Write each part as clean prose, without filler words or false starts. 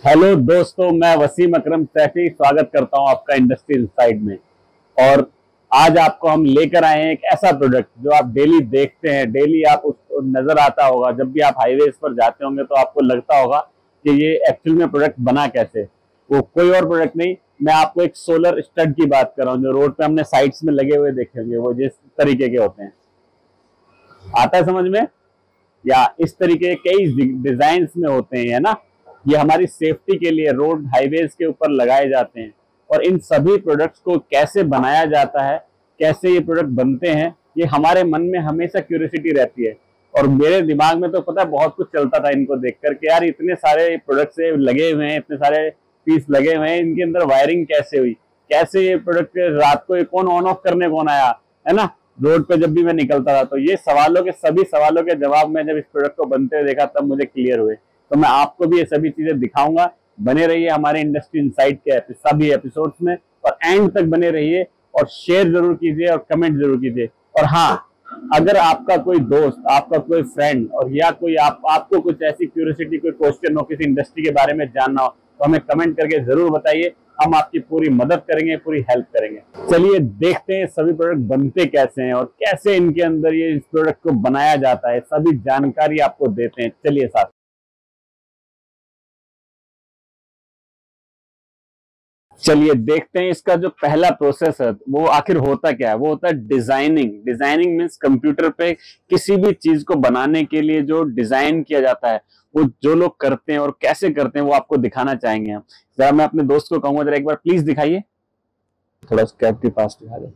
Hello दोस्तों, मैं वसीम अकरम सैफी स्वागत करता हूं आपका इंडस्ट्री इनसाइड में। और आज आपको हम लेकर आए हैं एक ऐसा प्रोडक्ट जो आप डेली देखते हैं, डेली आप उसको नजर आता होगा। जब भी आप हाईवेज पर जाते होंगे तो आपको लगता होगा कि ये एक्चुअल में प्रोडक्ट बना कैसे। वो कोई और प्रोडक्ट नहीं, मैं आपको एक सोलर स्टड की बात कर रहा हूँ जो रोड पे हमने साइड्स में लगे हुए देखे होंगे। वो जिस तरीके के होते हैं, आता है समझ में? या इस तरीके के कई डिजाइन में होते हैं, है ना। ये हमारी सेफ्टी के लिए रोड हाईवेज के ऊपर लगाए जाते हैं। और इन सभी प्रोडक्ट्स को कैसे बनाया जाता है, कैसे ये प्रोडक्ट बनते हैं, ये हमारे मन में हमेशा क्यूरियोसिटी रहती है। और मेरे दिमाग में तो पता है बहुत कुछ चलता था इनको देख कर के, यार इतने सारे प्रोडक्ट्स लगे हुए हैं, इतने सारे पीस लगे हुए हैं, इनके अंदर वायरिंग कैसे हुई, कैसे ये प्रोडक्ट रात को ये कौन ऑन ऑफ करने कौन आया, है ना। रोड पे जब भी मैं निकलता था तो ये सभी सवालों के जवाब मैं जब इस प्रोडक्ट को बनते हुए देखा तब मुझे क्लियर हुए। तो मैं आपको भी ये सभी चीजें दिखाऊंगा। बने रहिए हमारे इंडस्ट्री इनसाइड के सभी एपिसोड्स में और एंड तक बने रहिए और शेयर जरूर कीजिए और कमेंट जरूर कीजिए। और हाँ, अगर आपका कोई दोस्त, आपका कोई फ्रेंड और या कोई आपको कुछ ऐसी क्यूरियोसिटी, कोई क्वेश्चन हो किसी इंडस्ट्री के बारे में जानना हो तो हमें कमेंट करके जरूर बताइए। हम आपकी पूरी मदद करेंगे, पूरी हेल्प करेंगे। चलिए देखते हैं सभी प्रोडक्ट बनते कैसे हैं और कैसे इनके अंदर ये इस प्रोडक्ट को बनाया जाता है, सभी जानकारी आपको देते हैं। चलिए साथ चलिए देखते हैं इसका जो पहला प्रोसेस है वो आखिर होता क्या है। वो होता है डिजाइनिंग। डिजाइनिंग मीन्स कंप्यूटर पे किसी भी चीज को बनाने के लिए जो डिजाइन किया जाता है, वो जो लोग करते हैं और कैसे करते हैं वो आपको दिखाना चाहेंगे हम। जरा मैं अपने दोस्त को कहूंगा, जरा एक बार प्लीज दिखाइए, थोड़ा कैविटी पास दिखा दे,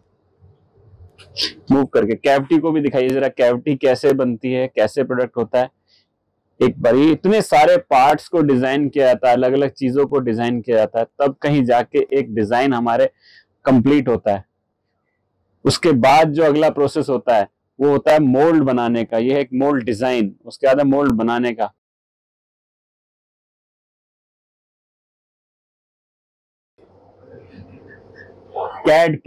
मूव करके कैविटी को भी दिखाइए जरा, कैविटी कैसे बनती है, कैसे प्रोडक्ट होता है। एक बार इतने सारे पार्ट्स को डिजाइन किया जाता है, अलग अलग चीजों को डिजाइन किया जाता है, तब कहीं जाके एक डिजाइन हमारे कंप्लीट होता है। उसके बाद जो अगला प्रोसेस होता है वो होता है मोल्ड बनाने का। ये है एक मोल्ड डिजाइन, उसके बाद है मोल्ड बनाने का। कैड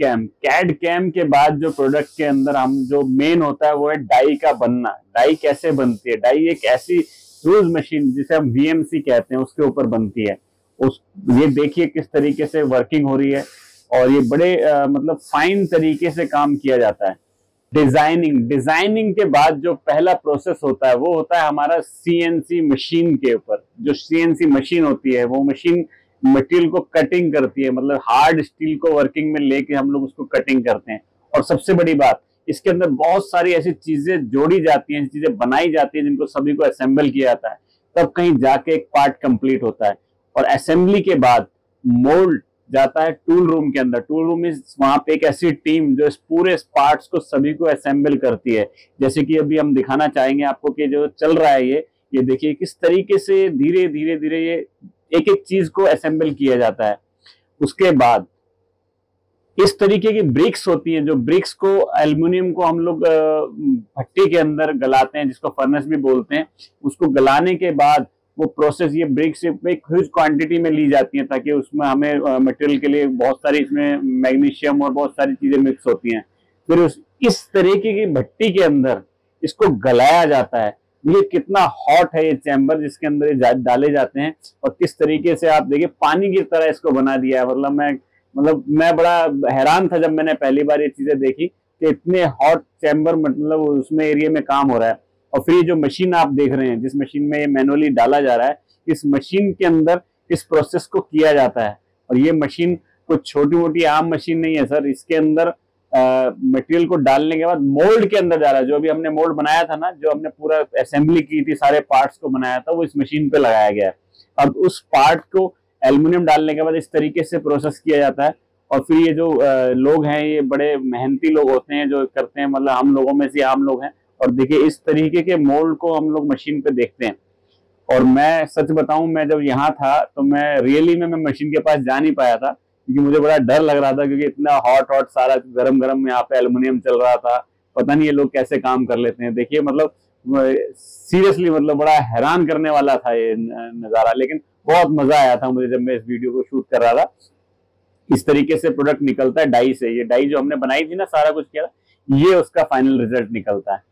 कैम के बाद जो प्रोडक्ट के अंदर हम जो मेन होता है वो है डाई का बनना। डाई कैसे बनती है? डाई एक ऐसी ह्यूज मशीन जिसे हम वीएमसी कहते हैं, उसके ऊपर बनती है। उस ये देखिए किस तरीके से वर्किंग हो रही है और ये बड़े मतलब फाइन तरीके से काम किया जाता है। डिजाइनिंग के बाद जो पहला प्रोसेस होता है वो होता है हमारा सीएनसी मशीन के ऊपर। जो सीएनसी मशीन होती है वो मशीन मटेरियल को कटिंग करती है, मतलब हार्ड स्टील को वर्किंग में लेके हम लोग उसको कटिंग करते हैं। और सबसे बड़ी बात, इसके अंदर बहुत सारी ऐसी चीजें जोड़ी जाती हैं, चीजें बनाई जाती हैं जिनको सभी को असेंबल किया जाता है, तब कहीं जाके एक पार्ट कंप्लीट होता है। और असेंबली के बाद मोल्ड जाता है टूल रूम के अंदर। टूल रूम में वहां पे एक ऐसी टीम जो इस पूरे पार्ट्स को सभी को असेंबल करती है। जैसे कि अभी हम दिखाना चाहेंगे आपको कि जो चल रहा है ये देखिए किस तरीके से धीरे धीरे धीरे ये एक एक चीज को असेंबल किया जाता है। उसके बाद इस तरीके की ब्रिक्स होती हैं, जो ब्रिक्स को एल्युमिनियम को हम लोग भट्टी के अंदर गलाते हैं, जिसको फर्नेस भी बोलते हैं। उसको गलाने के बाद वो प्रोसेस, ये ब्रिक्स एक ह्यूज क्वांटिटी में ली जाती हैं ताकि उसमें हमें मटेरियल के लिए बहुत सारी इसमें मैग्नीशियम और बहुत सारी चीजें मिक्स होती हैं। फिर इस तरीके की भट्टी के अंदर इसको गलाया जाता है। ये कितना हॉट है ये चैम्बर जिसके अंदर ये डाले जाते हैं और किस तरीके से आप देखिए पानी की तरह इसको बना दिया है। मतलब मैं बड़ा हैरान था जब मैंने पहली बार ये चीजें देखी कि इतने हॉट चैम्बर मतलब उसमें एरिया में काम हो रहा है। और फिर ये जो मशीन आप देख रहे हैं, जिस मशीन में ये मैनुअली डाला जा रहा है, इस मशीन के अंदर इस प्रोसेस को किया जाता है। और ये मशीन कुछ छोटी मोटी आम मशीन नहीं है सर। इसके अंदर मटेरियल को डालने के बाद मोल्ड के अंदर जा रहा है। जो भी हमने मोल्ड बनाया था ना, जो हमने पूरा असेंबली की थी, सारे पार्ट्स को बनाया था, वो इस मशीन पे लगाया गया है। अब उस पार्ट को एल्युमिनियम डालने के बाद इस तरीके से प्रोसेस किया जाता है। और फिर ये जो लोग हैं, ये बड़े मेहनती लोग होते हैं जो करते हैं, मतलब हम लोगों में से आम लोग हैं। और देखिए इस तरीके के मोल्ड को हम लोग मशीन पे देखते हैं। और मैं सच बताऊं, मैं जब यहाँ था तो मैं रियली में मैं मशीन के पास जा नहीं पाया था क्योंकि मुझे बड़ा डर लग रहा था, क्योंकि इतना हॉट सारा गरम गरम यहाँ पे एल्युमिनियम चल रहा था। पता नहीं ये लोग कैसे काम कर लेते हैं। देखिए मतलब सीरियसली मतलब बड़ा हैरान करने वाला था ये नजारा। लेकिन बहुत मजा आया था मुझे जब मैं इस वीडियो को शूट कर रहा था। इस तरीके से प्रोडक्ट निकलता है डाई से। ये डाई जो हमने बनाई थी ना, सारा कुछ किया, ये उसका फाइनल रिजल्ट निकलता है।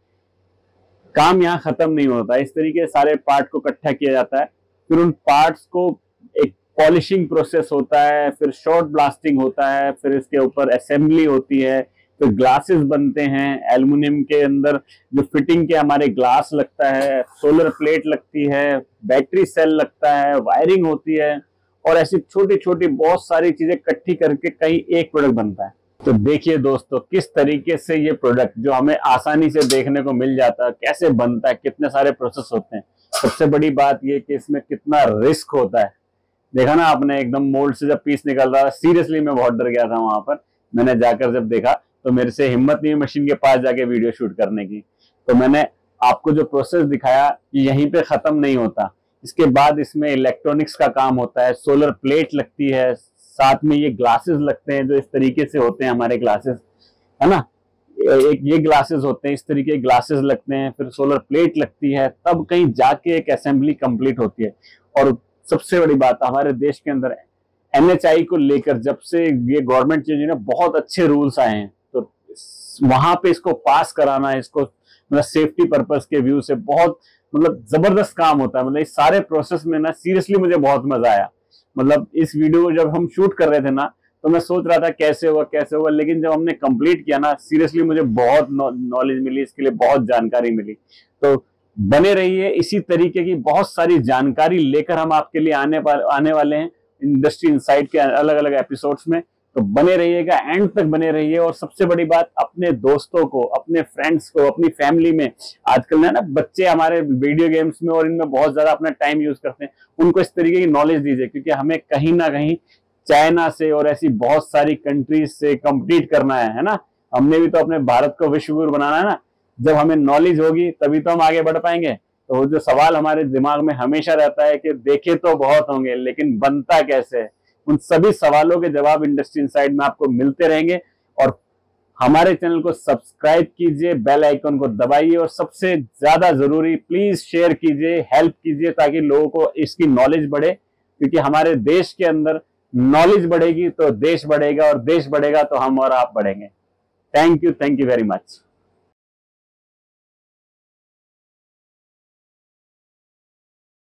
काम यहाँ खत्म नहीं होता। इस तरीके से सारे पार्ट को इकट्ठा किया जाता है। फिर उन पार्ट्स को एक पॉलिशिंग प्रोसेस होता है, फिर शॉर्ट ब्लास्टिंग होता है, फिर इसके ऊपर असेंबली होती है, फिर ग्लासेस बनते हैं एल्युमिनियम के अंदर, जो फिटिंग के हमारे ग्लास लगता है, सोलर प्लेट लगती है, बैटरी सेल लगता है, वायरिंग होती है, और ऐसी छोटी छोटी बहुत सारी चीजें इकट्ठी करके कहीं एक प्रोडक्ट बनता है। तो देखिए दोस्तों, किस तरीके से ये प्रोडक्ट जो हमें आसानी से देखने को मिल जाता है कैसे बनता है, कितने सारे प्रोसेस होते हैं। सबसे बड़ी बात ये कि इसमें कितना रिस्क होता है। देखा ना आपने, एकदम मोल्ड से जब पीस निकल रहा था, सीरियसली मैं बहुत डर गया था वहां पर। मैंने जाकर जब देखा तो मेरे से हिम्मत नहीं मशीन के पास जाके वीडियो शूट करने की। तो मैंने आपको जो प्रोसेस दिखाया कि यहीं पे खत्म नहीं होता, इसके बाद इसमें इलेक्ट्रॉनिक्स का काम होता है, सोलर प्लेट लगती है, साथ में ये ग्लासेस लगते हैं जो इस तरीके से होते हैं हमारे ग्लासेस, है ना। एक ये ग्लासेस होते हैं, इस तरीके के ग्लासेस लगते हैं, फिर सोलर प्लेट लगती है, तब कहीं जाके एक असेंबली कंप्लीट होती है। और सबसे बड़ी बात, हमारे देश के अंदर NHI को लेकर जब से ये गवर्नमेंट चेंज हुई ना, बहुत अच्छे रूल्स आए हैं। तो वहां पे इसको पास कराना, इसको मतलब सेफ्टी पर्पस के व्यू से बहुत मतलब जबरदस्त काम होता है। मतलब इस सारे प्रोसेस में ना सीरियसली मुझे बहुत मजा आया। मतलब इस वीडियो को जब हम शूट कर रहे थे ना, तो मैं सोच रहा था कैसे होगा, लेकिन जब हमने कंप्लीट किया ना, सीरियसली मुझे बहुत नॉलेज मिली, इसके लिए बहुत जानकारी मिली। तो बने रहिए, इसी तरीके की बहुत सारी जानकारी लेकर हम आपके लिए आने वाले हैं इंडस्ट्री इनसाइट के अलग अलग एपिसोड्स में। तो बने रहिएगा, एंड तक बने रहिए। और सबसे बड़ी बात, अपने दोस्तों को, अपने फ्रेंड्स को, अपनी फैमिली में, आजकल ना बच्चे हमारे वीडियो गेम्स में और इनमें बहुत ज्यादा अपना टाइम यूज करते हैं, उनको इस तरीके की नॉलेज दीजिए, क्योंकि हमें कहीं ना कहीं चाइना से और ऐसी बहुत सारी कंट्रीज से कम्पीट करना है ना। हमने भी तो अपने भारत को विश्व गुरु बनाना है ना। जब हमें नॉलेज होगी तभी तो हम आगे बढ़ पाएंगे। तो वो जो सवाल हमारे दिमाग में हमेशा रहता है कि देखे तो बहुत होंगे लेकिन बनता कैसे है, उन सभी सवालों के जवाब इंडस्ट्री इनसाइड में आपको मिलते रहेंगे। और हमारे चैनल को सब्सक्राइब कीजिए, बेल आइकन को दबाइए, और सबसे ज्यादा जरूरी प्लीज शेयर कीजिए, हेल्प कीजिए, ताकि लोगों को इसकी नॉलेज बढ़े। क्योंकि हमारे देश के अंदर नॉलेज बढ़ेगी तो देश बढ़ेगा, और देश बढ़ेगा तो हम और आप बढ़ेंगे। Thank you very much.